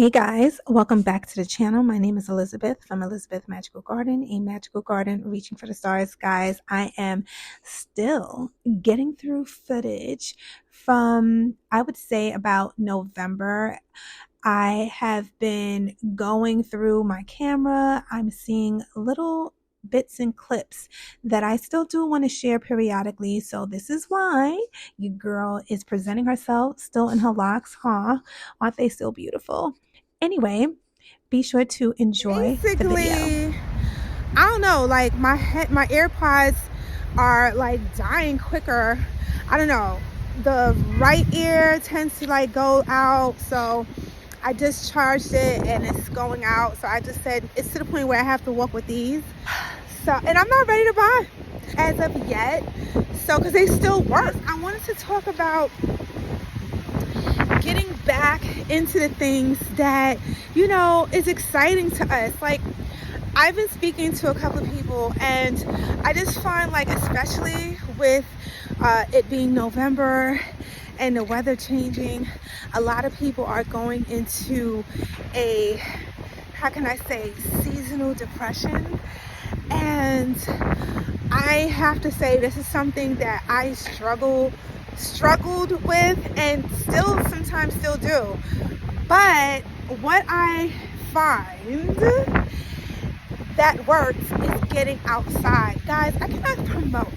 Hey guys, welcome back to the channel. My name is Elizabeth from Elizabeth Magical Garden, a magical garden reaching for the stars. Guys, I am still getting through footage from, I would say, about November. I have been going through my camera. I'm seeing little bits and clips that I still do want to share periodically. So this is why your girl is presenting herself still in her locks, huh? Aren't they still beautiful? Anyway, be sure to enjoy the video. Basically, I don't know, like my AirPods are like dying quicker. I don't know. The right ear tends to like go out, so I just charged it and it's going out. So I just said it's to the point where I have to walk with these. So, and I'm not ready to buy as of yet. So, because they still work. I wanted to talk about getting back into the things that, is exciting to us. Like, I've been speaking to a couple of people, and I just find, like, especially with it being November and the weather changing, a lot of people are going into a, how can I say, seasonal depression. And I have to say, this is something that I struggled with and sometimes still do. But what I find that works is getting outside. Guys, I cannot promote.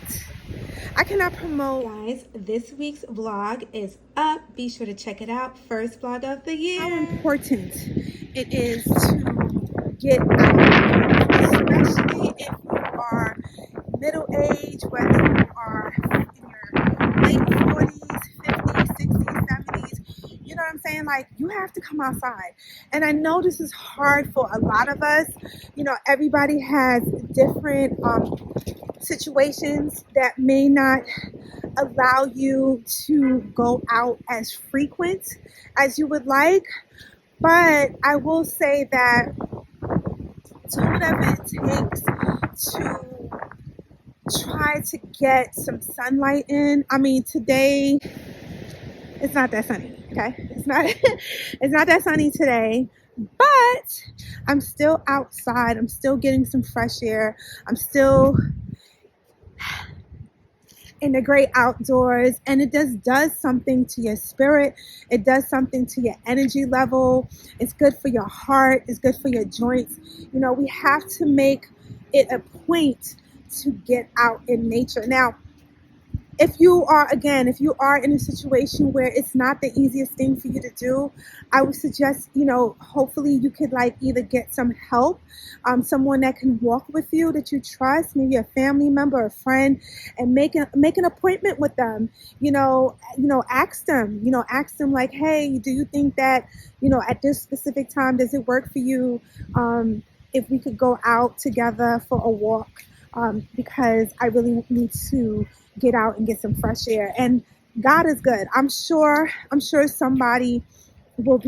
Guys, this week's vlog is up. Be sure to check it out. First vlog of the year. How important it is to get out, especially if you are middle age, whether you are in your late 40s, 50s, 60s, 70s. You know what I'm saying? Like, you have to come outside. And I know this is hard for a lot of us. Everybody has different situations that may not allow you to go out as frequent as you would like. But I will say that do whatever it takes to try to get some sunlight in. I mean, today it's not that sunny, okay? It's not that sunny today, but I'm still outside. I'm still getting some fresh air. I'm still in the great outdoors, and it just does something to your spirit. It does something to your energy level. It's good for your heart. It's good for your joints. We have to make it a point to get out in nature. Now, if you are in a situation where it's not the easiest thing for you to do, I would suggest, hopefully you could like either get some help, someone that can walk with you that you trust, maybe a family member, a friend, and make an appointment with them. Ask them like, hey, do you think that, at this specific time, does it work for you? If we could go out together for a walk, because I really need to get out and get some fresh air. And God is good. I'm sure somebody will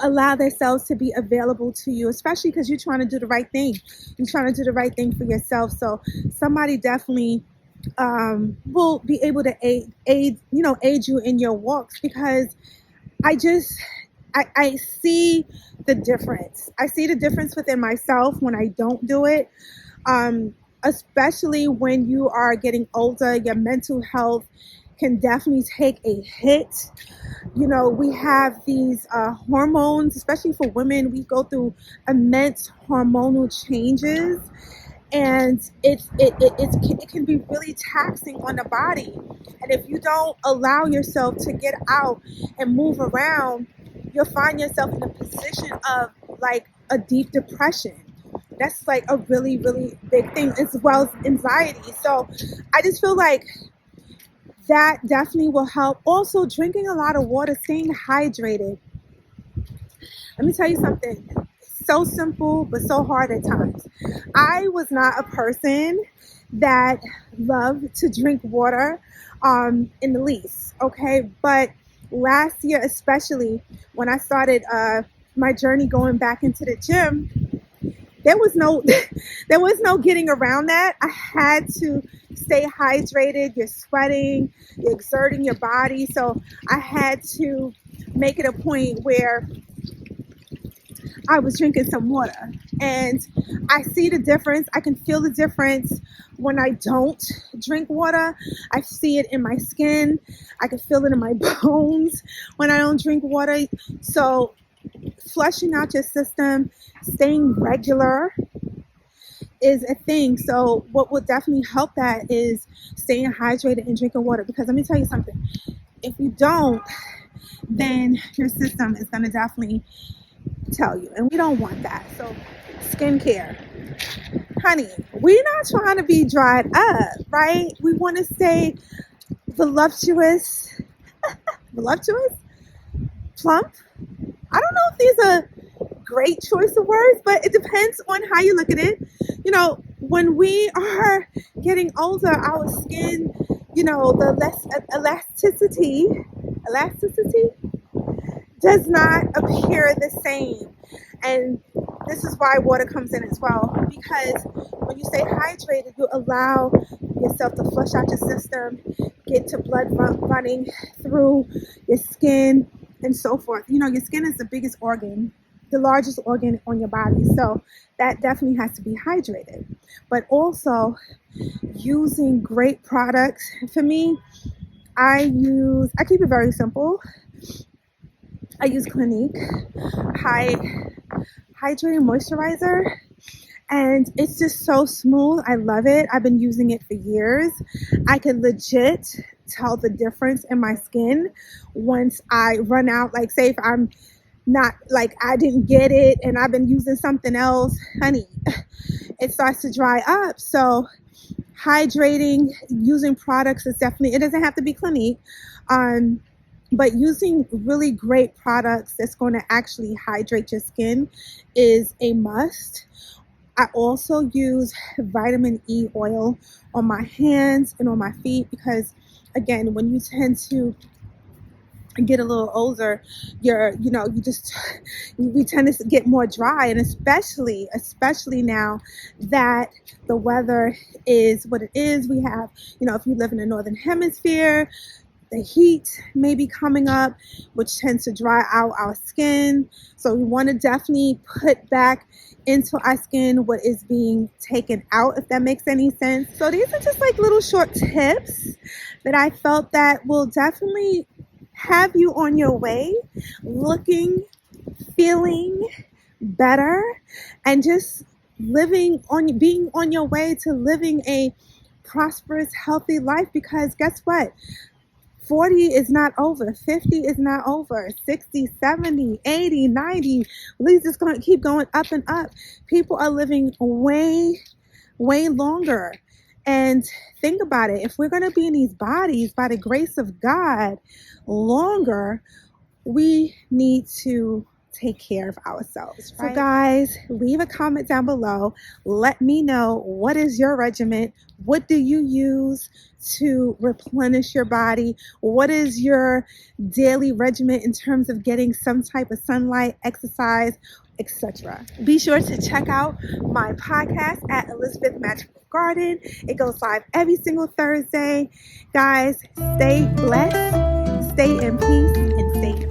allow themselves to be available to you, especially because you're trying to do the right thing. You're trying to do the right thing for yourself. So somebody definitely will be able to aid you in your walks, because I see the difference. I see the difference within myself when I don't do it. Especially when you are getting older, your mental health can definitely take a hit. We have these hormones, especially for women. We go through immense hormonal changes, and it can be really taxing on the body. And if you don't allow yourself to get out and move around, you'll find yourself in a position of like a deep depression. That's like a really, really big thing, as well as anxiety. So I just feel like that definitely will help. Also, drinking a lot of water, staying hydrated. Let me tell you something. So simple, but so hard at times. I was not a person that loved to drink water in the least, okay? But last year, especially when I started my journey going back into the gym, there was no getting around that. I had to stay hydrated. You're sweating, you're exerting your body. So I had to make it a point where I was drinking some water. And I see the difference. I can feel the difference when I don't drink water. I see it in my skin. I can feel it in my bones when I don't drink water. So flushing out your system, staying regular is a thing. So what will definitely help that is staying hydrated and drinking water. Because let me tell you something. If you don't, then your system is going to definitely tell you. And we don't want that. So skincare. Honey, we're not trying to be dried up, right? We want to stay voluptuous, voluptuous, plump. I don't know if these are great choice of words, but it depends on how you look at it. You know, when we are getting older, our skin, you know, the less elasticity does not appear the same. And this is why water comes in as well, because when you stay hydrated, you allow yourself to flush out your system, get to blood running through your skin and so forth. You know, your skin is the biggest organ, the largest organ on your body. So that definitely has to be hydrated. But also using great products. For me, I keep it very simple. I use Clinique hydrating moisturizer, and it's just so smooth. I love it. I've been using it for years. I can legit tell the difference in my skin once I run out. Like, say if I'm not, like, I didn't get it and I've been using something else, honey, it starts to dry up. So hydrating, using products is definitely, it doesn't have to be Clinique, but using really great products that's going to actually hydrate your skin is a must. I also use vitamin E oil on my hands and on my feet because, again, when you tend to get a little older, we tend to get more dry, and especially now that the weather is what it is. We have, if you live in the northern hemisphere, the heat may be coming up, which tends to dry out our skin. So we want to definitely put back into our skin what is being taken out, if that makes any sense. So these are just like little short tips that I felt that will definitely have you on your way, looking, feeling better, and just being on your way to living a prosperous, healthy life. Because guess what? 40 is not over. 50 is not over. 60, 70, 80, 90. At least it's going to keep going up and up. People are living way, way longer. And think about it. If we're going to be in these bodies by the grace of God longer, we need to take care of ourselves, right? So guys, leave a comment down below. Let me know, what is your regimen? What do you use to replenish your body? What is your daily regimen in terms of getting some type of sunlight, exercise, etc.? Be sure to check out my podcast at Elizabeth Magical Garden. It goes live every single Thursday. Guys, stay blessed, stay in peace, and stay